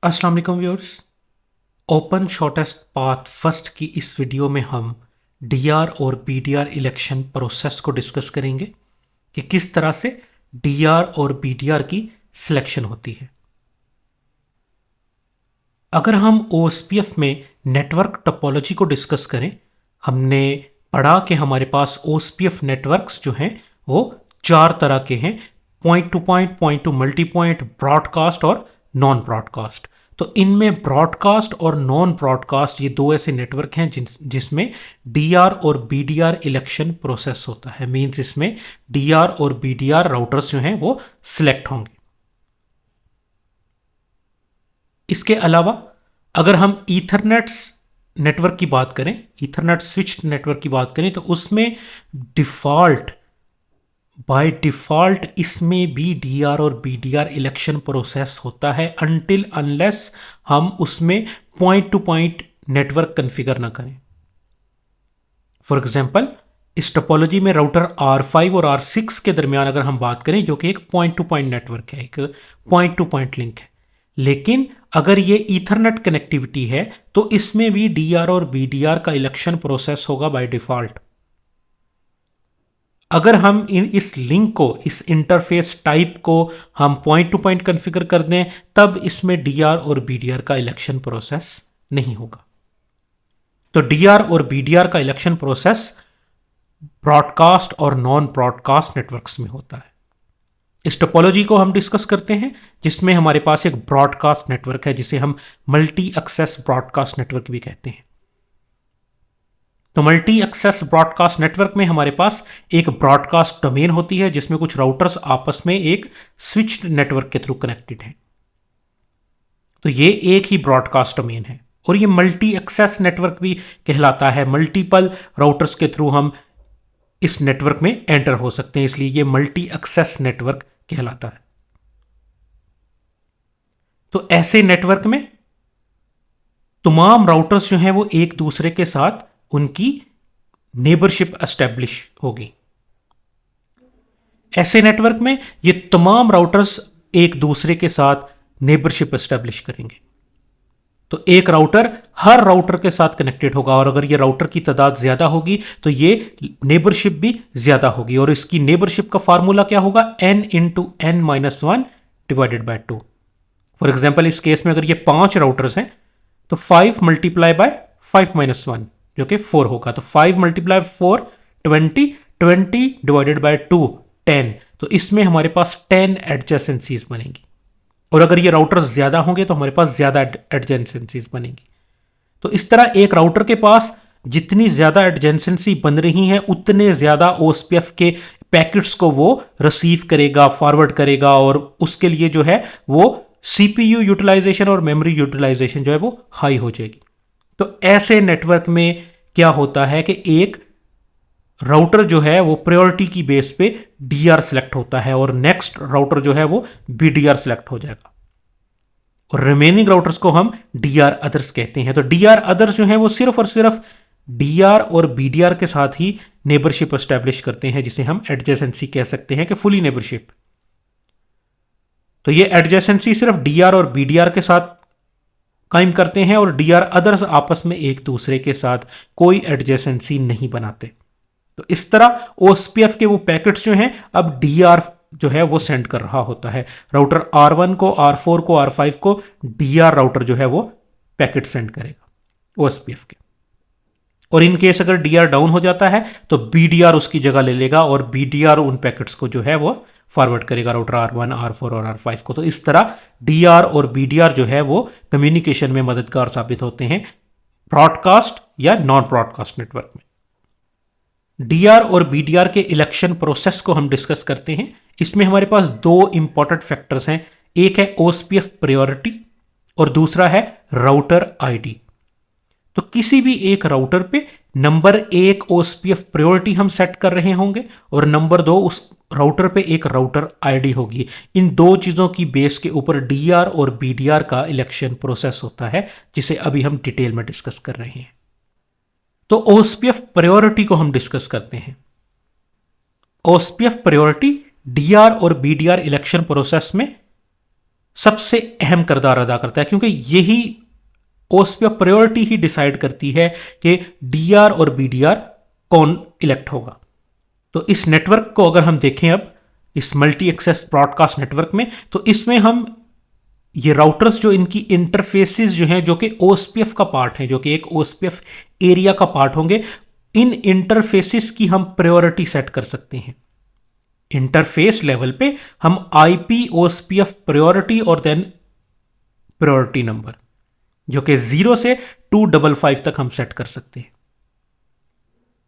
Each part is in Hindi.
अस्सलाम वालेकुम viewers. Open shortest path first की इस वीडियो में हम डीआर और बीडीआर इलेक्शन प्रोसेस को डिस्कस करेंगे कि किस तरह से डीआर और बीडीआर की सिलेक्शन होती है। अगर हम ओएसपीएफ में नेटवर्क टोपोलॉजी को डिस्कस करें, हमने पढ़ा कि हमारे पास ओएसपीएफ नेटवर्क्स जो हैं वो चार तरह के हैं: point two multi point, broadcast और नॉन ब्रॉडकास्ट। तो इनमें ब्रॉडकास्ट और नॉन ब्रॉडकास्ट ये दो ऐसे नेटवर्क हैं जिसमें डीआर और बीडीआर इलेक्शन प्रोसेस होता है। मींस इसमें डीआर और बीडीआर राउटर्स जो हैं वो सिलेक्ट होंगे। इसके अलावा अगर हम ईथरनेट नेटवर्क की बात करें, ईथरनेट स्विच नेटवर्क की बात करें, तो उसमें बाय डिफ़ॉल्ट इसमें भी डीआर और बीडीआर इलेक्शन प्रोसेस होता है अनटिल अनलेस हम उसमें point two point network configure ना करें। फॉर एग्जांपल, इस टोपोलॉजी में राउटर R5 और R6 के दरमियान अगर हम बात करें, जो कि एक पॉइंट टू पॉइंट नेटवर्क है, एक पॉइंट टू पॉइंट लिंक है, लेकिन अगर ये ईथरनेट कनेक्टिविटी है तो इसमें भी डीआर और बीडीआर का इलेक्शन प्रोसेस होगा बाय डिफ़ॉल्ट। अगर हम इस लिंक को, इस इंटरफेस टाइप को हम पॉइंट टू पॉइंट कॉन्फ़िगर कर दें, तब इसमें डीआर और बीडीआर का इलेक्शन प्रोसेस नहीं होगा। तो डीआर और बीडीआर का इलेक्शन प्रोसेस ब्रॉडकास्ट और नॉन ब्रॉडकास्ट नेटवर्क्स में होता है। इस टोपोलॉजी को हम डिस्कस करते हैं, जिसमें हमारे पास एक ब्रॉडकास्ट नेटवर्क है जिसे हम मल्टी एक्सेस ब्रॉडकास्ट नेटवर्क भी कहते हैं। तो मल्टी एक्सेस ब्रॉडकास्ट नेटवर्क में हमारे पास एक ब्रॉडकास्ट डोमेन होती है जिसमें कुछ राउटर्स आपस में एक स्विच्ड नेटवर्क के थ्रू कनेक्टेड हैं। तो ये एक ही ब्रॉडकास्ट डोमेन है और ये मल्टी एक्सेस नेटवर्क भी कहलाता है। मल्टीपल राउटर्स के थ्रू हम इस नेटवर्क में एंटर हो सकते हैं, इसलिए ये मल्टी एक्सेस नेटवर्क कहलाता है। तो ऐसे नेटवर्क में तमाम राउटर्स जो हैं वो एक दूसरे के साथ उनकी नेबरशिप एस्टेब्लिश होगी। ऐसे नेटवर्क में ये तमाम राउटर्स एक दूसरे के साथ नेबरशिप एस्टेब्लिश करेंगे। तो एक राउटर हर राउटर के साथ कनेक्टेड होगा और अगर ये राउटर की तादाद ज्यादा होगी तो ये नेबरशिप भी ज्यादा होगी। और इसकी नेबरशिप का फार्मूला क्या होगा? n into n minus one divided by 2। For example, इस केस में अगर ये 5 राउटर्स हैं तो 5 मल्टीप्लाई बाय 5 माइनस 1 जो कि 4 होगा। तो 5 मल्टीप्लाई 4 20 डिवाइडेड बाय 2 10। तो इसमें हमारे पास 10 एडजेसेंसीज बनेंगी और अगर ये राउटर्स ज्यादा होंगे तो हमारे पास ज्यादा एडजेसेंसीज बनेंगी। तो इस तरह एक राउटर के पास जितनी ज्यादा एडजेसेंसी बन रही हैं उतने ज्यादा ओएसपीएफ के पैकेट्स को वो रिसीव करेगा, फॉरवर्ड करेगा और उसके लिए जो है वो सीपीयू यूटिलाइजेशन और मेमोरी यूटिलाइजेशन जो है वो हाई हो जाएगी। तो ऐसे नेटवर्क में क्या होता है कि एक राउटर जो है वो प्रायोरिटी की बेस पे डीआर सेलेक्ट होता है और नेक्स्ट राउटर जो है वो बीडीआर सेलेक्ट हो जाएगा और रिमेनिंग राउटर्स को हम डीआर अदर्स कहते हैं। तो डीआर अदर्स जो है वो सिर्फ और सिर्फ डीआर और बीडीआर के साथ ही नेबरशिप एस्टेब्लिश करते हैं, जिसे हम एडजेसेंसी कह सकते हैं कि फुली नेबरशिप। तो ये एडजेसेंसी सिर्फ डीआर और बीडीआर के साथ कायम करते हैं और डीआर अदर्स आपस में एक दूसरे के साथ कोई एडजेसेंसी नहीं बनाते। तो इस तरह ओएसपीएफ के वो पैकेट्स जो हैं अब डीआर जो है वो सेंड कर रहा होता है। राउटर R1 को, R4 को, R5 को डीआर राउटर जो है वो पैकेट सेंड करेगा ओएसपीएफ के। और इन केस अगर डीआर डाउन हो जाता है तो बीडीआर उसकी जगह ले लेगा और बीडीआर उन पैकेट्स को जो है वो फॉरवर्ड करेगा राउटर R1, R4 और R5 को। तो इस तरह डीआर और बीडीआर जो है वो कम्युनिकेशन में मददगार साबित होते हैं ब्रॉडकास्ट या नॉन ब्रॉडकास्ट नेटवर्क में। डीआर और बीडीआर के इलेक्शन प्रोसेस को हम डिस्कस करते हैं। इसमें हमारे पास दो इंपॉर्टेंट फैक्टर्स हैं, एक है ओएसपीएफ प्रायोरिटी और दूसरा है राउटर आईडी। तो किसी भी एक राउटर पे नंबर 1 ओएसपीएफ प्रायोरिटी हम सेट कर रहे होंगे और नंबर 2 उस राउटर पे एक राउटर आईडी होगी। इन दो चीजों की बेस के ऊपर डीआर और बीडीआर का इलेक्शन प्रोसेस होता है, जिसे अभी हम डिटेल में डिस्कस कर रहे हैं। तो ओएसपीएफ प्रायोरिटी को हम डिस्कस करते हैं। ओएसपीएफ प्रायोरिटी डीआर और बीडीआर इलेक्शन प्रोसेस में सबसे अहम किरदार अदा करता है, क्योंकि यही ओएसपीएफ प्रायोरिटी ही डिसाइड करती है कि डीआर और बीडीआर कौन इलेक्ट होगा। तो इस नेटवर्क को अगर हम देखें अब इस मल्टी एक्सेस ब्रॉडकास्ट नेटवर्क में, तो इसमें हम ये राउटर्स जो इनकी इंटरफेसेस जो हैं, जो कि ओएसपीएफ का पार्ट है, जो कि एक ओएसपीएफ एरिया का पार्ट होंगे, इन इंटरफेसेस की हम प्रायोरिटी सेट कर सकते हैं। इंटरफेस लेवल पे हम आईपी ओएसपीएफ प्रायोरिटी और देन प्रायोरिटी नंबर जो कि 0 से 255 तक हम सेट कर सकते हैं।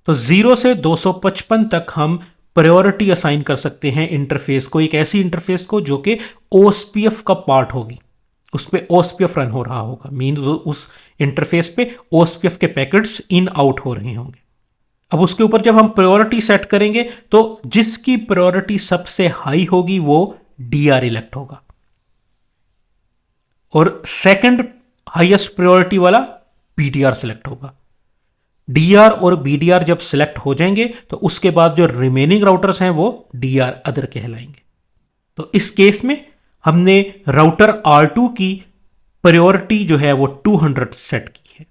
तो 0 से 255 तक हम प्रायोरिटी असाइन कर सकते हैं इंटरफेस को, एक ऐसी इंटरफेस को जो कि ओएसपीएफ का पार्ट होगी, उस पर ओएसपीएफ रन हो रहा होगा, मीन उस इंटरफेस पे ओएसपीएफ के पैकेट्स इन आउट हो रहे होंगे। अब उसके ऊपर जब हम प्रायोरिटी सेट करेंगे तो जिसकी प्रायोरिटी सबसे हाई होगी वो डीआर इलेक्ट होगा, और सेकंड हाईएस्ट प्रायोरिटी वाला बीडीआर सिलेक्ट होगा। डीआर और बीडीआर जब सिलेक्ट हो जाएंगे तो उसके बाद जो रिमेनिंग राउटर्स हैं वो डीआर अदर कहलाएंगे। तो इस केस में हमने राउटर R2 की प्रायोरिटी जो है वो 200 सेट की है,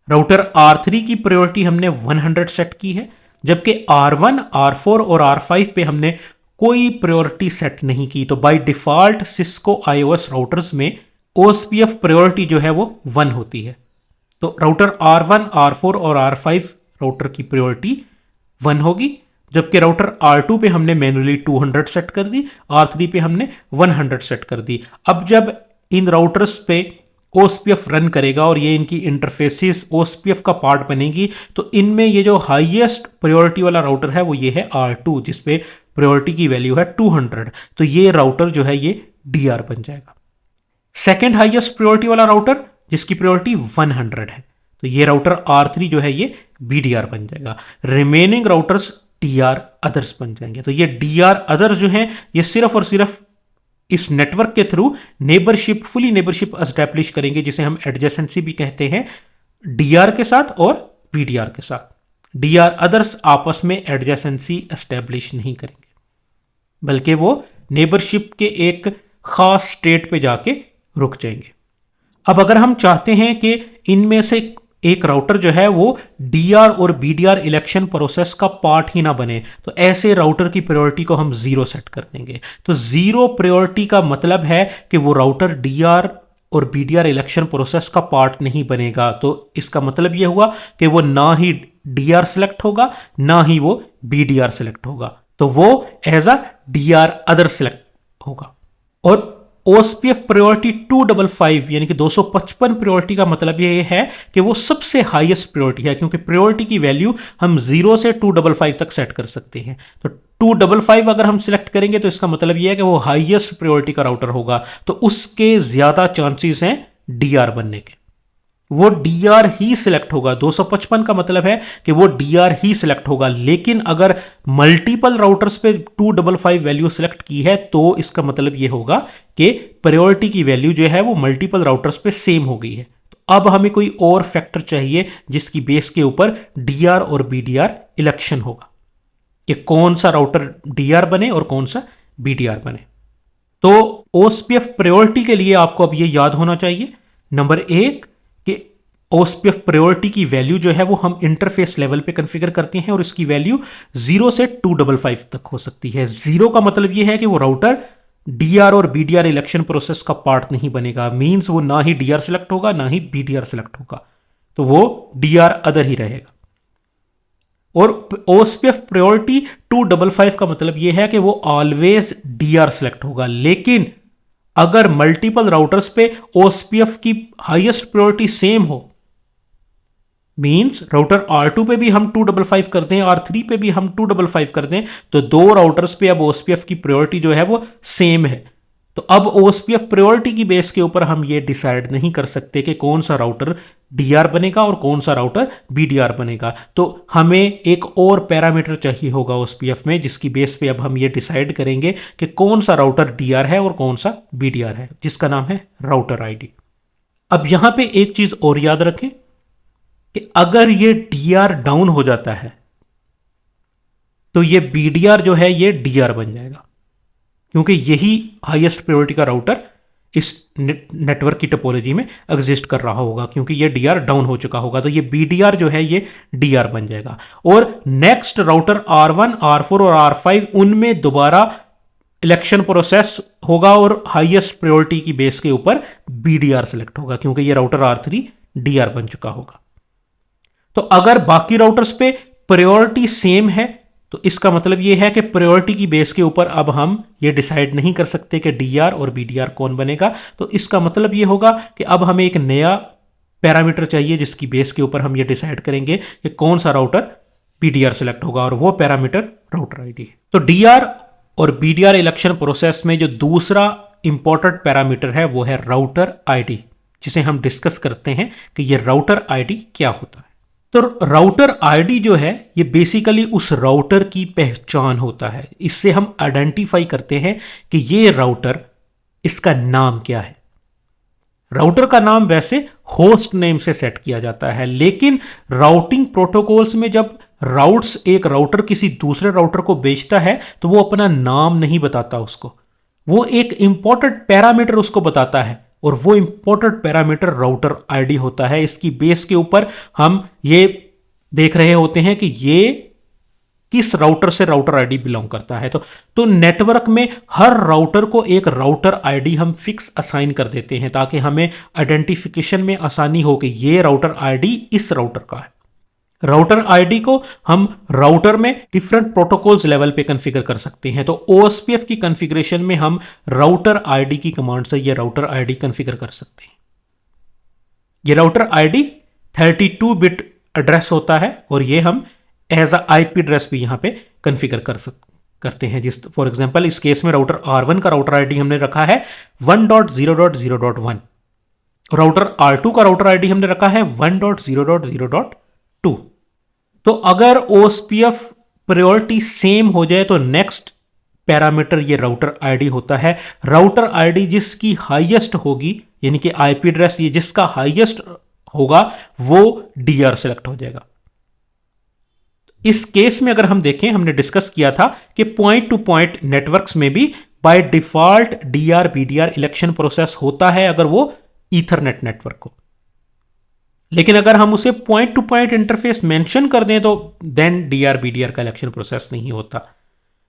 राउटर R3 की प्रायोरिटी हमने 100 सेट की है, जबकि R1, R4 और R5 पे हमने कोई प्रायोरिटी सेट नहीं की। तो by default Cisco iOS routers में ओएसपीएफ प्रायोरिटी जो है वो 1 होती है। तो राउटर R1, R4 और R5 राउटर की प्रायोरिटी 1 होगी, जबकि राउटर R2 पे हमने मैन्युअली 200 सेट कर दी, R3 पे हमने 100 सेट कर दी। अब जब इन राउटर्स पे ओएसपीएफ रन करेगा और ये इनकी इंटरफेसेस ओएसपीएफ का पार्ट बनेगी, तो इनमें ये जो हाईएस्ट प्रायोरिटी वाला राउटर है वो ये है R2, जिसपे प्रायोरिटी की वैल्यू है 200। तो ये राउटर जो है ये डीआर बन जाएगा। सेकेंड हाईएस्ट प्रायोरिटी वाला राउटर जिसकी प्रायोरिटी 100 है, तो ये राउटर R3 जो है ये बीडीआर बन जाएगा। रिमेनिंग राउटर्स डीआर अदर्स बन जाएंगे। तो ये डीआर अदर्स जो हैं ये सिर्फ और सिर्फ इस नेटवर्क के through neighbourship, fully neighbourship establish करेंगे, जिसे हम एडजेसेंसी भी कहते हैं, डीआर के साथ और बीडीआर के साथ। डीआर अदर्स आपस में एडजेसेंसी एस्टैब्लिश नहीं करेंगे, बल्कि वो नेबरशिप के एक खास स्टेट पे जाके रुक जाएंगे। अब अगर हम चाहते हैं कि इनमें से एक राउटर जो है वो डीआर और बीडीआर इलेक्शन प्रोसेस का पार्ट ही ना बने, तो ऐसे राउटर की प्रायोरिटी को हम 0 सेट कर देंगे। तो 0 प्रायोरिटी का मतलब है कि वो राउटर डीआर और बीडीआर इलेक्शन प्रोसेस का पार्ट नहीं बनेगा। तो इसका मतलब यह हुआ कि वो ना ही डीआर सेलेक्ट होगा ना ही वो बीडीआर सेलेक्ट होगा, तो वो as a DR other select होगा। और ओएसपीएफ प्रायोरिटी 255 यानी कि 255 प्रायोरिटी का मतलब ये है कि वो सबसे हाईएस्ट प्रायोरिटी है, क्योंकि प्रायोरिटी की वैल्यू हम 0 से 255 तक सेट कर सकते हैं। तो 255 अगर हम सिलेक्ट करेंगे तो इसका मतलब ये है कि वो हाईएस्ट प्रायोरिटी का राउटर होगा, तो उसके ज्यादा चांसेस हैं डीआर बनने के, वो डीआर ही सिलेक्ट होगा। 255 का मतलब है कि वो डीआर ही सिलेक्ट होगा। लेकिन अगर मल्टीपल राउटर्स पे 255 वैल्यू सिलेक्ट की है तो इसका मतलब ये होगा कि प्रायोरिटी की वैल्यू जो है वो मल्टीपल राउटर्स पे सेम हो गई है। तो अब हमें कोई और फैक्टर चाहिए जिसकी बेस के ऊपर डीआर और बीडीआर इलेक्शन होगा, कि कौन सा राउटर डीआर बने और कौन सा बीडीआर बने। तो ओएसपीएफ प्रायोरिटी के लिए आपको अब ये याद होना चाहिए, नंबर 1 कि ओएसपीएफ प्रायोरिटी की वैल्यू जो है वो हम इंटरफेस लेवल पे कॉन्फ़िगर करते हैं और इसकी वैल्यू 0 से 255 तक हो सकती है। 0 का मतलब ये है कि वो राउटर डीआर और बीडीआर इलेक्शन प्रोसेस का पार्ट नहीं बनेगा, मींस वो ना ही डीआर सेलेक्ट होगा ना ही बीडीआर सेलेक्ट होगा, तो वो डीआर अदर ही रहेगा। और ओएसपीएफ प्रायोरिटी 255 का मतलब यह है कि वो ऑलवेज डीआर सेलेक्ट होगा। लेकिन अगर मल्टीपल राउटर्स पे ओएसपीएफ की हाईएस्ट प्रायोरिटी सेम हो, मींस राउटर R2 पे भी हम 255 करते हैं, R3 पे भी हम 255 करते हैं, तो दो राउटर्स पे अब ओएसपीएफ की प्रायोरिटी जो है वो सेम है। तो अब ओएसपीएफ प्रायोरिटी की बेस के ऊपर हम ये डिसाइड नहीं कर सकते कि कौन सा राउटर डीआर बनेगा और कौन सा राउटर बीडीआर बनेगा। तो हमें एक और पैरामीटर चाहिए होगा ओएसपीएफ में, जिसकी बेस पे अब हम ये डिसाइड करेंगे कि कौन सा राउटर डीआर है और कौन सा बीडीआर है, जिसका नाम है राउटर आईडी। अब यहां पे एक चीज और याद रखें कि अगर ये डीआर डाउन हो जाता है तो ये बीडीआर जो है ये डीआर बन जाएगा। क्योंकि यही हाईएस्ट प्रायोरिटी का राउटर इस नेटवर्क की टोपोलॉजी में एग्जिस्ट कर रहा होगा, क्योंकि ये डीआर डाउन हो चुका होगा, तो ये बीडीआर जो है ये डीआर बन जाएगा। और नेक्स्ट राउटर R1, R4 और R5, उनमें दोबारा इलेक्शन प्रोसेस होगा और हाईएस्ट प्रायोरिटी की बेस के ऊपर बीडीआर सेलेक्ट होगा, क्योंकि ये राउटर R3 डीआर बन चुका होगा। तो अगर बाकी राउटर्स पे प्रायोरिटी सेम है तो इसका मतलब यह है कि प्रायोरिटी की बेस के ऊपर अब हम ये डिसाइड नहीं कर सकते कि डीआर और बीडीआर कौन बनेगा। तो इसका मतलब यह होगा कि अब हमें एक नया पैरामीटर चाहिए जिसकी बेस के ऊपर हम ये डिसाइड करेंगे कि कौन सा राउटर बीडीआर सेलेक्ट होगा, और वो पैरामीटर राउटर आईडी है। तो डीआर और बीडीआर इलेक्शन प्रोसेस में जो दूसरा इंपॉर्टेंट पैरामीटर है वो है राउटर आईडी, जिसे हम डिस्कस करते हैं कि ये राउटर आईडी क्या होता है। तो राउटर आईडी जो है ये बेसिकली उस राउटर की पहचान होता है। इससे हम आइडेंटिफाई करते हैं कि ये राउटर, इसका नाम क्या है। राउटर का नाम वैसे होस्ट नेम से सेट किया जाता है, लेकिन राउटिंग प्रोटोकॉल्स में जब एक राउटर किसी दूसरे राउटर को बेचता है तो वो अपना नाम नहीं बताता उसको, वो एक इंपॉर्टेंट पैरामीटर उसको बताता है, और वो इंपॉर्टेंट पैरामीटर राउटर आईडी होता है। इसकी बेस के ऊपर हम ये देख रहे होते हैं कि ये किस राउटर से राउटर आईडी बिलोंग करता है। तो नेटवर्क में हर राउटर को एक राउटर आईडी हम फिक्स असाइन कर देते हैं ताकि हमें आइडेंटिफिकेशन में आसानी हो कि ये राउटर आईडी इस राउटर का है। राउटर आईडी को हम राउटर में डिफरेंट प्रोटोकॉल्स लेवल पे कॉन्फ़िगर कर सकते हैं। तो OSPF की कॉन्फ़िगरेशन में हम राउटर आईडी की कमांड से ये राउटर आईडी कॉन्फ़िगर कर सकते हैं। ये राउटर आईडी 32 बिट एड्रेस होता है, और ये हम एज अ IP एड्रेस भी यहां पे कॉन्फ़िगर करते हैं। जिस फॉर एग्जांपल इस केस में राउटर R1 का राउटर आईडी हमने रखा है 1.0.0.1, राउटर R2 का राउटर आईडी हमने रखा है 1.0.0.2। तो अगर OSPF प्रायोरिटी सेम हो जाए तो नेक्स्ट पैरामीटर ये राउटर आईडी होता है। राउटर आईडी जिसकी हाईएस्ट होगी, यानी कि IP एड्रेस ये जिसका हाईएस्ट होगा, वो डीआर सेलेक्ट हो जाएगा। इस केस में अगर हम देखें, हमने डिस्कस किया था कि पॉइंट टू पॉइंट नेटवर्क्स में भी by default DR BDR election process होता है अगर वो ईथरनेट नेटवर्क हो, लेकिन अगर हम उसे point two point interface mention कर दें तो देन डीआर बीडीआर का इलेक्शन प्रोसेस नहीं होता।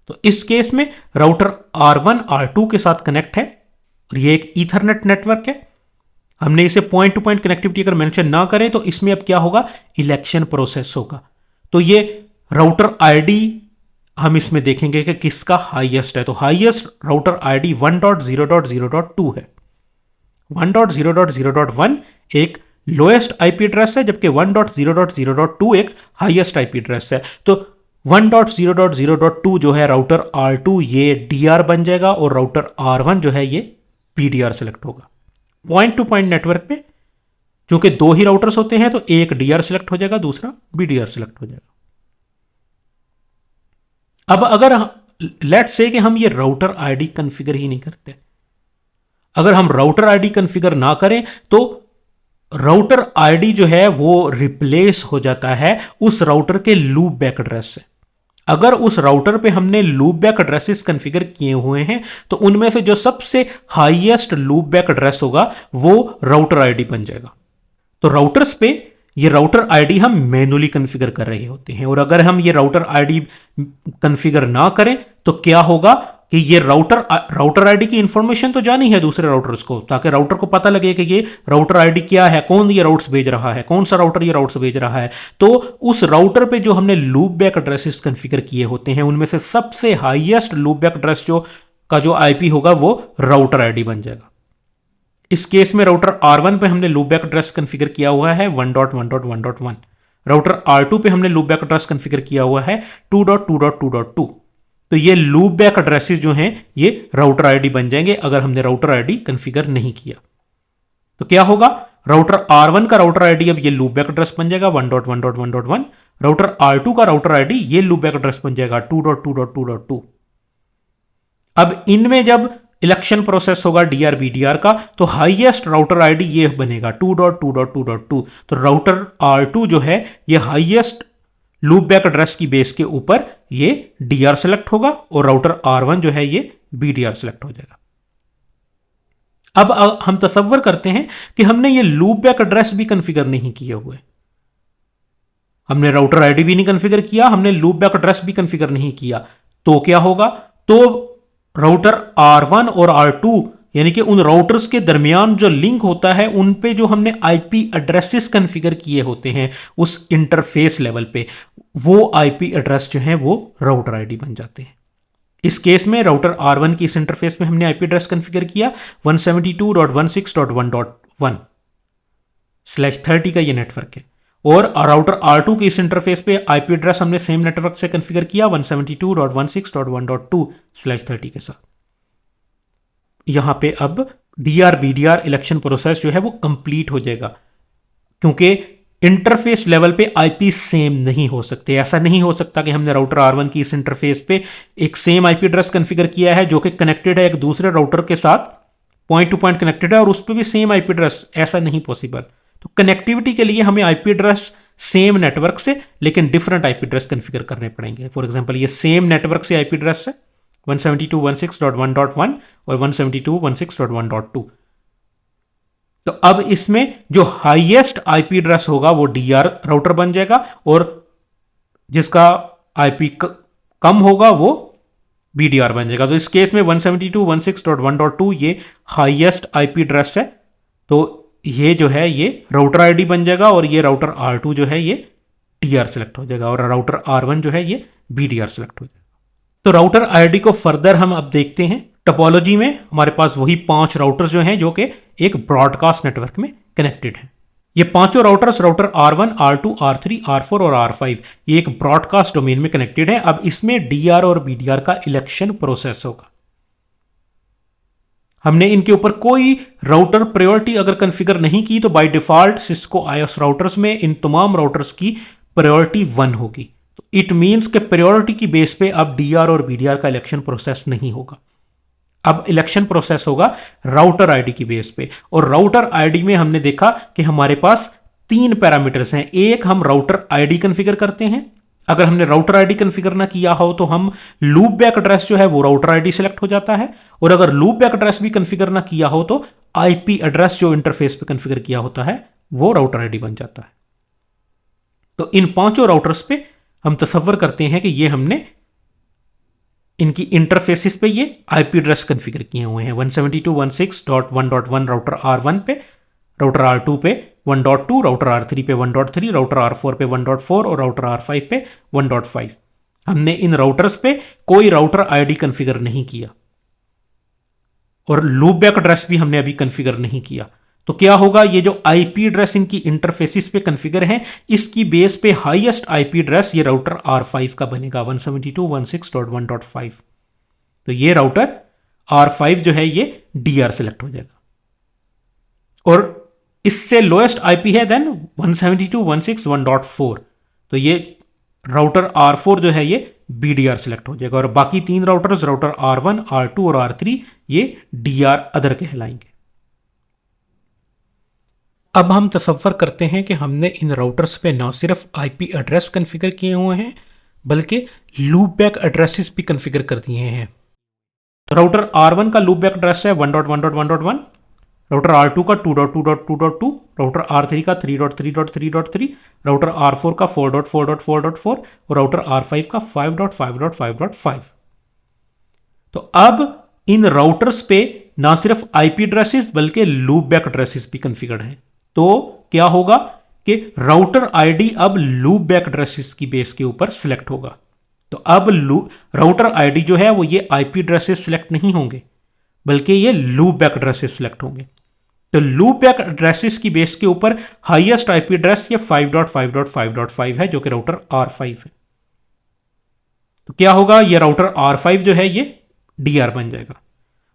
तो इस केस में राउटर R1 R2 के साथ कनेक्ट है और ये एक ईथरनेट नेटवर्क है। हमने इसे पॉइंट टू पॉइंट कनेक्टिविटी अगर मेंशन ना करें तो इसमें अब क्या होगा, इलेक्शन प्रोसेस होगा। तो ये राउटर आईडी हम इसमें देखेंगे कि किसका हाईएस्ट है। तो हाईएस्ट राउटर आईडी 1.0.0.2 है। 1.0.0.1 एक लोएस्ट आईपी एड्रेस है, जबकि 1.0.0.2 एक हाईएस्ट आईपी एड्रेस है। तो 1.0.0.2 जो है राउटर R2 ये डीआर बन जाएगा, और राउटर R1 जो है ये पीडीआर सेलेक्ट होगा। पॉइंट टू पॉइंट नेटवर्क पे चूंकि दो ही राउटर्स होते हैं तो एक डीआर सेलेक्ट हो जाएगा, दूसरा बीडीआर सेलेक्ट हो जाएगा। अब अगर लेट्स से कि हम ये राउटर आईडी कॉन्फ़िगर ही नहीं करते, अगर हम राउटर आईडी कॉन्फ़िगर ना करें तो राउटर आईडी जो है वो रिप्लेस हो जाता है उस राउटर के लूप बैक एड्रेस से। अगर उस राउटर पे हमने लूप बैक एड्रेसेस कॉन्फ़िगर किए हुए हैं तो उनमें से जो सबसे हाईएस्ट लूप बैक एड्रेस होगा वो राउटर आईडी बन जाएगा। तो राउटर्स पे ये राउटर आईडी हम मैन्युअली कॉन्फ़िगर कर रहे होते हैं, और अगर हम ये राउटर आईडी कॉन्फ़िगर ना करें तो क्या होगा कि ये राउटर आईडी की इंफॉर्मेशन तो जानी है दूसरे राउटर्स को, ताकि राउटर को पता लगे कि ये राउटर आईडी क्या है, कौन ये राउट्स भेज रहा है, कौन सा राउटर ये राउट्स भेज रहा है। तो उस राउटर पे जो हमने लूप बैक एड्रेसेस कॉन्फ़िगर किए होते हैं उनमें से सबसे हाईएस्ट लूप बैक एड्रेस जो आईपी होगा वो राउटर आईडी बन जाएगा। इस केस में राउटर R1 पे हमने लूप बैक एड्रेस कॉन्फ़िगर किया हुआ है 1.1.1.1, राउटर R2 पे हमने लूप बैक एड्रेस कॉन्फ़िगर किया हुआ है 2.2.2.2। तो ये लूप बैक एड्रेसेस जो हैं ये राउटर आईडी बन जाएंगे अगर हमने राउटर आईडी कॉन्फ़िगर नहीं किया। तो क्या होगा, राउटर R1 का राउटर आईडी अब ये लूप बैक एड्रेस बन जाएगा 1.1.1.1, राउटर R2 का राउटर आईडी ये लूप बैक एड्रेस बन जाएगा 2.2.2.2। अब इनमें जब इलेक्शन प्रोसेस होगा डीआर बीडीआर का तो हाईएस्ट राउटर आईडी ये बनेगा 2.2.2.2। तो राउटर R2 जो है ये हाईएस्ट लूप बैक एड्रेस की बेस के ऊपर ये डीआर सेलेक्ट होगा, और राउटर R1 जो है ये BDR सिलेक्ट हो जाएगा। अब हम तसव्वुर करते हैं कि हमने ये लूप बैक एड्रेस भी कॉन्फ़िगर नहीं किए हुए, हमने राउटर आईडी भी नहीं कॉन्फ़िगर किया, हमने लूप बैक एड्रेस भी कॉन्फ़िगर नहीं किया। तो क्या होगा, तो राउटर R1 और R2 यानी कि उन राउटर्स के दरमियान जो लिंक होता है उन पे जो हमने आईपी एड्रेसेस कॉन्फ़िगर किए होते हैं उस इंटरफेस लेवल पे, वो आईपी एड्रेस जो है वो राउटर आईडी बन जाते हैं। इस केस में राउटर R1 की इस इंटरफेस में हमने आईपी एड्रेस कॉन्फ़िगर किया 172.168.1.1/30 का ये नेटवर्क है, और राउटर R2 के इस इंटरफेस पे आईपी एड्रेस हमने सेम नेटवर्क से कॉन्फ़िगर किया 172.168.1.2/30 के साथ। यहां पे अब डीआर बीडीआर इलेक्शन प्रोसेस जो है वो कंप्लीट हो जाएगा, क्योंकि इंटरफेस लेवल पे आईपी सेम नहीं हो सकते। ऐसा नहीं हो सकता कि हमने राउटर R1 की इस इंटरफेस पे एक सेम आईपी एड्रेस कॉन्फ़िगर किया है जो कि कनेक्टेड है एक दूसरे राउटर के साथ, पॉइंट टू पॉइंट कनेक्टेड है, और उस पर भी सेम आईपी एड्रेस, ऐसा नहीं पॉसिबल। तो कनेक्टिविटी के लिए हमें आईपी एड्रेस सेम नेटवर्क से लेकिन डिफरेंट आईपी एड्रेस कॉन्फ़िगर करने पड़ेंगे। फॉर एग्जांपल ये सेम नेटवर्क से आईपी एड्रेस है 172.168.1.1 और 172.168.1.2। तो अब इसमें जो हाईएस्ट आईपी एड्रेस होगा वो डीआर राउटर बन जाएगा, और जिसका आईपी कम होगा वो बीडीआर बन जाएगा। तो इस केस में 172.168.1.2 ये हाईएस्ट आईपी एड्रेस है, तो ये जो है ये राउटर आईडी बन जाएगा, और ये राउटर R2 जो है ये डीआर सेलेक्ट हो जाएगा, और राउटर R1 जो है ये बीडीआर सेलेक्ट हो जाएगा। तो राउटर आईडी को फर्दर हम अब देखते हैं। टोपोलॉजी में हमारे पास वही 5 राउटर्स जो हैं जो कि एक ब्रॉडकास्ट नेटवर्क में कनेक्टेड हैं। ये पांचों routers router R1, R2, R3, R4 और R5 ये एक ब्रॉडकास्ट डोमेन में कनेक्टेड है। अब इसमें डीआर और बीडीआर का इलेक्शन प्रोसेस होगा। हमने इनके ऊपर कोई राउटर प्रायोरिटी अगर कॉन्फ़िगर नहीं की तो by default Cisco iOS routers में इन तमाम राउटर्स की प्रायोरिटी 1 होगी। तो इट मींस के प्रायोरिटी की बेस पे अब डीआर और बीडीआर का इलेक्शन प्रोसेस नहीं होगा। अब इलेक्शन प्रोसेस होगा राउटर आईडी की बेस पे, और राउटर आईडी में हमने देखा कि हमारे पास 3 पैरामीटर्स हैं। एक, हम राउटर आईडी कॉन्फ़िगर करते हैं। अगर हमने राउटर आईडी कॉन्फ़िगर ना किया हो तो हम लूप बैक एड्रेस जो है वो राउटर आईडी सेलेक्ट हो जाता है, और अगर लूप बैक एड्रेस भी कॉन्फ़िगर ना किया हो तो आईपी एड्रेस जो इंटरफेस पे कॉन्फ़िगर किया होता है वो राउटर आईडी बन जाता है। तो इन पांचों राउटर्स पे हम तसव्वुर करते हैं कि ये हमने इनकी इंटरफेसिस पे ये आईपी एड्रेस कॉन्फ़िगर किए हुए हैं। 172.168.1.1 राउटर R1 पे, राउटर R2 पे 1.2, राउटर R3 पे 1.3, राउटर R4 पे 1.4 और राउटर R5 पे 1.5। हमने इन राउटर्स पे कोई राउटर आईडी कॉन्फ़िगर नहीं किया, और लूप बैक एड्रेस भी हमने अभी कॉन्फ़िगर नहीं किया। तो क्या होगा, ये जो आईपी एड्रेस इनकी इंटरफेसिस पे कॉन्फ़िगर है इसकी बेस पे हाईएस्ट आईपी एड्रेस ये राउटर R5 का बनेगा 172.168.1.5। तो ये राउटर R5 जो है ये डीआर सेलेक्ट हो जाएगा, और इससे लोएस्ट आईपी है देन 172.168.1.4। तो ये राउटर R4 जो है ये बीडीआर सेलेक्ट हो जाएगा, और बाकी 3 राउटर्स राउटर R1, R2 और R3 ये डीआर अदर कहलाएंगे। अब हम तसव्वुर करते हैं कि हमने इन राउटर्स पे ना सिर्फ आईपी एड्रेस कॉन्फ़िगर किए हुए हैं बल्कि लूप बैक एड्रेसेस भी कॉन्फ़िगर कर दिए हैं। राउटर R1 का लूप बैक एड्रेस है 1.1.1.1, राउटर R2 का 2.2.2.2, राउटर R3 का 3.3.3.3, राउटर R4 का 4.4.4.4 और राउटर R5 का 5.5.5.5। तो अब इन राउटर्स पे ना सिर्फ आईपी एड्रेसेस बल्कि लूप बैक एड्रेसेस भी कॉन्फ़िगर्ड हैं। तो क्या होगा कि राउटर आईडी अब लूप बैक एड्रेसेस की बेस के ऊपर सिलेक्ट होगा। तो अब राउटर आईडी जो है वो ये आईपी एड्रेसेस सिलेक्ट नहीं होंगे बल्कि ये लूप बैक एड्रेसेस सिलेक्ट होंगे। तो लूप बैक एड्रेसेस की बेस के ऊपर हाईएस्ट आईपी एड्रेस ये 5.5.5.5 है जो कि राउटर R5 है। तो क्या होगा, ये राउटर R5 जो है ये डीआर बन जाएगा,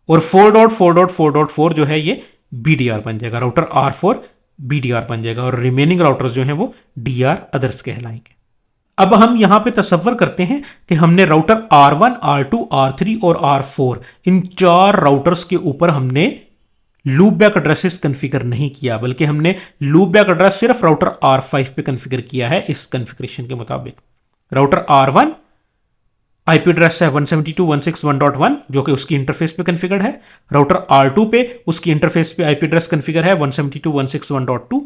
और 4.4.4.4 जो है ये बीडीआर बन जाएगा। राउटर R4 बीडीआर बन जाएगा, और रिमेनिंग राउटर्स जो हैं वो डीआर अदर्स कहलाएंगे। अब हम यहां पे तसव्वुर करते हैं कि हमने राउटर R1, R2, R3 और R4 इन 4 राउटर्स के ऊपर हमने लूप बैक एड्रेसेस कॉन्फ़िगर नहीं किया, बल्कि हमने लूप बैक एड्रेस सिर्फ राउटर R5 पे कॉन्फ़िगर किया है। इस कॉन्फ़िगरेशन के मुताबिक राउटर R1 आईपी एड्रेस है 172.168.1 जो कि उसकी इंटरफेस पे कॉन्फ़िगर्ड है। राउटर R2 पे उसकी इंटरफेस पे आईपी एड्रेस कॉन्फ़िगर है 172.168.2।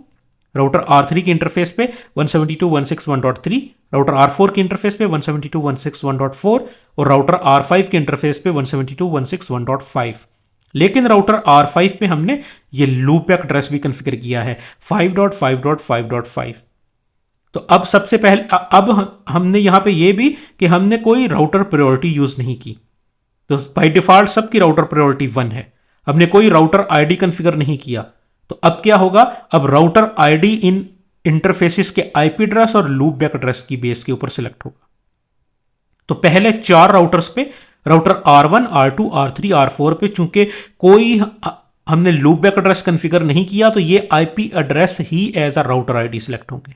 राउटर R3 की इंटरफेस पे 172.168.3, राउटर R4 की इंटरफेस पे 172.168.4 और राउटर R5 की इंटरफेस पे 172.168.5। लेकिन राउटर R5 पे हमने ये लूपबैक एड्रेस भी कॉन्फ़िगर किया है 5.5.5.5। तो अब सबसे पहले अब हमने यहां पे ये भी कि हमने कोई राउटर प्रायोरिटी यूज नहीं की, तो बाय डिफॉल्ट सबकी राउटर प्रायोरिटी 1 है। हमने कोई राउटर आईडी कॉन्फ़िगर नहीं किया, तो अब क्या होगा, अब राउटर आईडी इन इंटरफेसिस के आईपी एड्रेस और लूपबैक एड्रेस की बेस के ऊपर सिलेक्ट होगा। तो पहले 4 राउटर्स पे router R1, R2, R3, R4 पे चूंकि कोई हमने लूपबैक एड्रेस कॉन्फ़िगर नहीं किया, तो ये आईपी एड्रेस ही as a router ID select होंगे।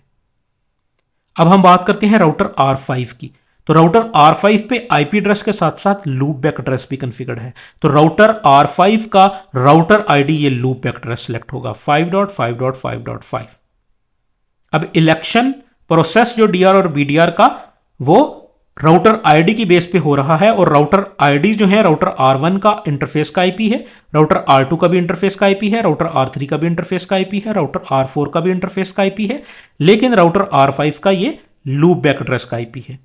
अब हम बात करते हैं राउटर R5 की। तो राउटर R5 पे आईपी एड्रेस के साथ साथ लूपबैक एड्रेस भी कॉन्फ़िगर्ड है। तो राउटर R5 का राउटर आईडी ये लूपबैक एड्रेस सिलेक्ट होगा 5.5.5.5। अब इलेक्शन प्रोसेस जो डीआर और बीडीआर का वो राउटर आईडी की बेस पे हो रहा है, और राउटर आईडी जो है राउटर R1 का इंटरफेस का आईपी है, राउटर R2 का भी इंटरफेस का आईपी है, राउटर R3 का भी इंटरफेस का आईपी है, राउटर R4 का भी इंटरफेस का आईपी है, लेकिन राउटर R5 का ये लूपबैक एड्रेस का आईपी है।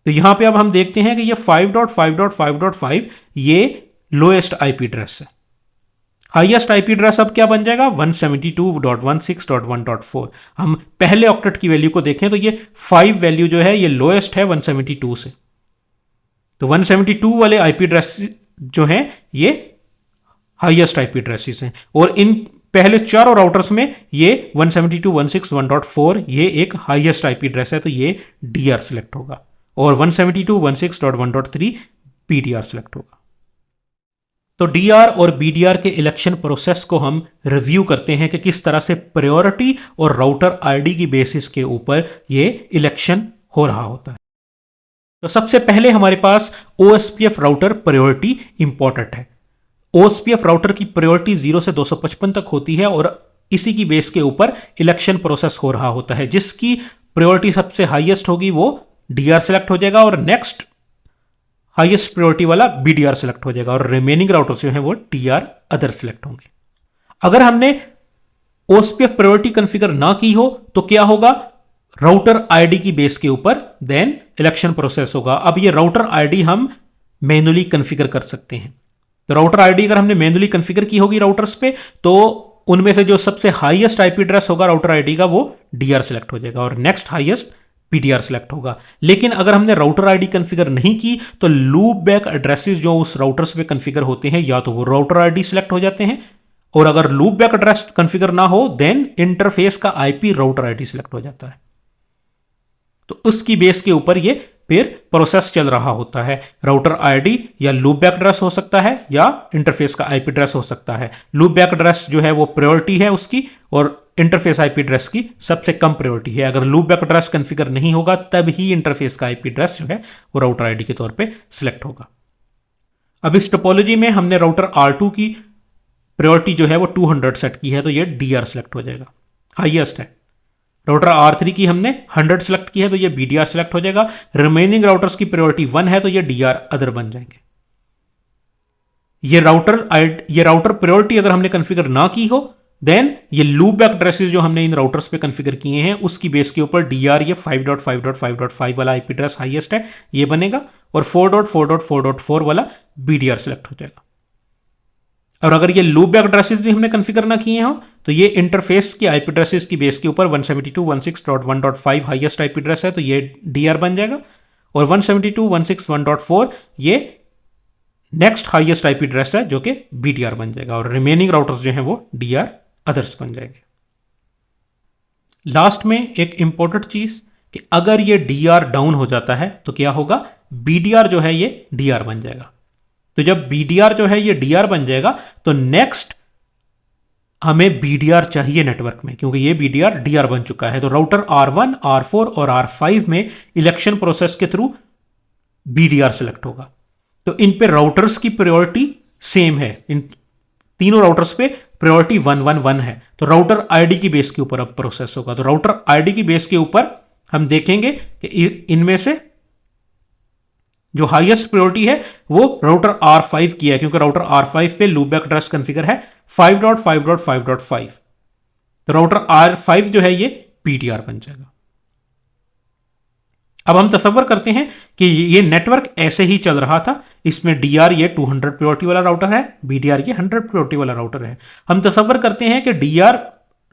तो यहां पे अब हम देखते हैं कि ये 5.5.5.5 ये लोएस्ट आईपी एड्रेस है। हाईएस्ट आईपी एड्रेस अब क्या बन जाएगा 172.168.1.4। हम पहले ऑक्टेट की वैल्यू को देखें तो ये 5 वैल्यू जो है ये लोएस्ट है 172 से। तो 172 वाले आईपी एड्रेस जो हैं ये हाईएस्ट आईपी एड्रेसेस हैं, और इन पहले चारों राउटर्स में ये 172.168.1.4 ये एक हाईएस्ट आईपी एड्रेस है, तो ये डीआर सिलेक्ट होगा, और 172.168.1.3 पीडीआर सिलेक्ट होगा। तो डीआर और बीडीआर के इलेक्शन प्रोसेस को हम रिव्यू करते हैं कि किस तरह से प्रायोरिटी और राउटर आईडी की बेसिस के ऊपर ये इलेक्शन हो रहा होता है। तो सबसे पहले हमारे पास ओएसपीएफ राउटर प्रायोरिटी इंपॉर्टेंट है। ओएसपीएफ राउटर की प्रायोरिटी 0 से 255 तक होती है, और इसी की बेस के ऊपर इलेक्शन प्रोसेस हो रहा होता है। जिसकी प्रायोरिटी सबसे हाईएस्ट होगी वो डीआर सेलेक्ट हो जाएगा, और नेक्स्ट हाईएस्ट प्रायोरिटी वाला बीडीआर सेलेक्ट हो जाएगा, और रिमेनिंग राउटर्स जो हैं वो टीआर अदर सेलेक्ट होंगे। अगर हमने ओएसपीएफ प्रायोरिटी कॉन्फ़िगर ना की हो तो क्या होगा, राउटर आईडी की बेस के ऊपर देन इलेक्शन प्रोसेस होगा। अब ये राउटर आईडी हम मैन्युअली कॉन्फ़िगर कर सकते हैं। तो राउटर आईडी अगर हमने मैन्युअली कॉन्फ़िगर की होगी राउटर्स पे, तो उनमें से जो सबसे हाईएस्ट आईपी एड्रेस होगा राउटर आईडी का वो डीआर सेलेक्ट हो जाएगा, और नेक्स्ट हाईएस्ट पीडीआर सेलेक्ट होगा। लेकिन अगर हमने राउटर आईडी कॉन्फ़िगर नहीं की तो लूपबैक एड्रेसेस जो उस राउटर्स पे कॉन्फ़िगर होते हैं या तो वो राउटर आईडी सेलेक्ट हो जाते हैं, और अगर लूपबैक एड्रेस कॉन्फ़िगर ना हो देन इंटरफेस का आईपी राउटर आईडी सेलेक्ट हो जाता है। तो उसकी बेस के ऊपर ये फिर प्रोसेस चल रहा होता है। राउटर आईडी या लूपबैक एड्रेस हो सकता है या इंटरफेस का आईपी एड्रेस हो सकता है। लूपबैक एड्रेस जो है वो प्रायोरिटी है उसकी, और इंटरफेस आईपी एड्रेस की सबसे कम प्रायोरिटी है। अगर लूपबैक एड्रेस कॉन्फ़िगर नहीं होगा तब ही इंटरफेस का आईपी एड्रेस जो है वो राउटर आईडी के तौर पे सिलेक्ट होगा। अब इस टोपोलॉजी में हमने राउटर R2 की प्रायोरिटी जो है वो 200 सेट की है, तो ये डीआर सेलेक्ट हो जाएगा, हाईएस्ट है। राउटर R3 की हमने 100 सेलेक्ट की है, तो ये बीडीआर सेलेक्ट हो जाएगा। रिमेनिंग राउटर्स की प्रायोरिटी 1 है, तो ये डीआर अदर बन जाएंगे। ये राउटर प्रायोरिटी अगर हमने कॉन्फ़िगर ना की हो देन ये लूपबैक एड्रेसेस जो हमने इन राउटर्स पे कॉन्फ़िगर किए हैं उसकी बेस के ऊपर डीआर ये 5.5.5.5 वाला आईपी एड्रेस हाईएस्ट है ये बनेगा, और 4.4.4.4 वाला बीडीआर सेलेक्ट हो जाएगा। और अगर ये लूपबैक एड्रेसेस भी हमने कॉन्फ़िगर ना किए हो तो ये इंटरफेस के आईपी एड्रेसेस की बेस के ऊपर 172.168.1.5 हाईएस्ट आईपी एड्रेस है, तो ये डीआर बन जाएगा, और 172.168.1.4 ये नेक्स्ट हाईएस्ट आईपी एड्रेस है जो कि बीडीआर बन जाएगा, और रिमेनिंग राउटर्स जो हैं वो डीआर अदर्स बन जाएंगे। लास्ट में एक इंपॉर्टेंट चीज कि अगर ये डीआर डाउन हो जाता है तो क्या होगा, बीडीआर जो है ये डीआर बन जाएगा। तो जब बीडीआर जो है ये डीआर बन जाएगा तो नेक्स्ट हमें बीडीआर चाहिए नेटवर्क में, क्योंकि ये बीडीआर डीआर बन चुका है। तो राउटर R1, R4 और R5 में इलेक्शन प्रोसेस के थ्रू बीडीआर सेलेक्ट होगा। तो इन पे राउटर्स की प्रायोरिटी सेम है, इन तीनों राउटर्स पे प्रायोरिटी 111 है। तो राउटर आईडी की बेस के ऊपर अब प्रोसेस होगा। तो राउटर आईडी की बेस के ऊपर हम देखेंगे कि इनमें से जो हाईएस्ट प्रायोरिटी है वो राउटर R5 की है, क्योंकि राउटर R5 पे लूपबैक एड्रेस कॉन्फ़िगर है 5.5.5.5। तो राउटर R5 जो है ये BDR बन जाएगा। अब हम तसव्वुर करते हैं कि ये नेटवर्क ऐसे ही चल रहा था, इसमें DR ये 200 प्रायोरिटी वाला राउटर है, BDR ये 100 प्रायोरिटी वाला राउटर है। हम तसव्वुर करते हैं कि DR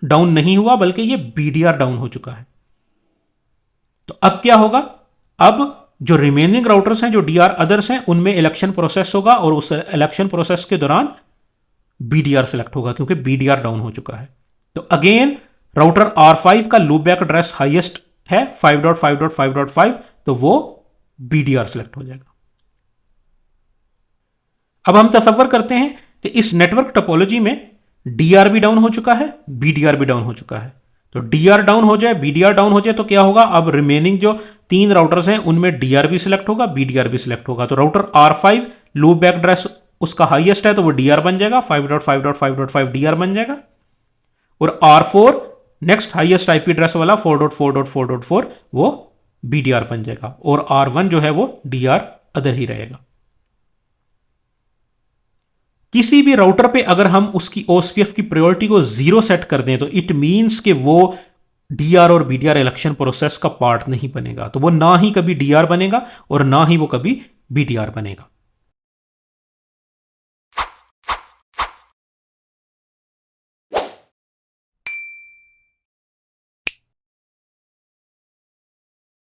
डाउन नहीं हुआ बल्कि ये BDR डाउन हो चुका है। तो अब क्या होगा, अब जो रिमेनिंग राउटर्स हैं, जो DR अदर्स हैं, उनमें इलेक्शन प्रोसेस होगा और उस इलेक्शन प्रोसेस के दौरान BDR सेलेक्ट होगा, क्योंकि BDR डाउन हो चुका है। तो अगेन राउटर R5 का लूप बैक एड्रेस हाईएस्ट है 5.5.5.5, तो वो BDR सेलेक्ट हो जाएगा। अब हम तसव्वुर करते हैं कि इस नेटवर्क टोपोलॉजी में DR भी डाउन हो चुका है, BDR भी डाउन हो चुका है। तो DR डाउन हो जाए, BDR डाउन हो जाए, तो क्या होगा, अब रिमेनिंग जो 3 राउटर्स हैं उनमें DR भी सिलेक्ट होगा, BDR भी सिलेक्ट होगा। तो router R5 loop back address उसका हाईएस्ट है, तो वो DR बन जाएगा, 5.5.5.5 DR बन जाएगा। और R4 next highest IP address वाला 4.4.4.4 वो BDR बन जाएगा, और R1 जो है वो DR अदर ही रहेगा। किसी भी राउटर पे अगर हम उसकी OSPF की प्रायोरिटी को 0 सेट कर दें, तो इट मींस कि वो DR और BDR इलेक्शन प्रोसेस का पार्ट नहीं बनेगा। तो वो ना ही कभी DR बनेगा और ना ही वो कभी BDR बनेगा।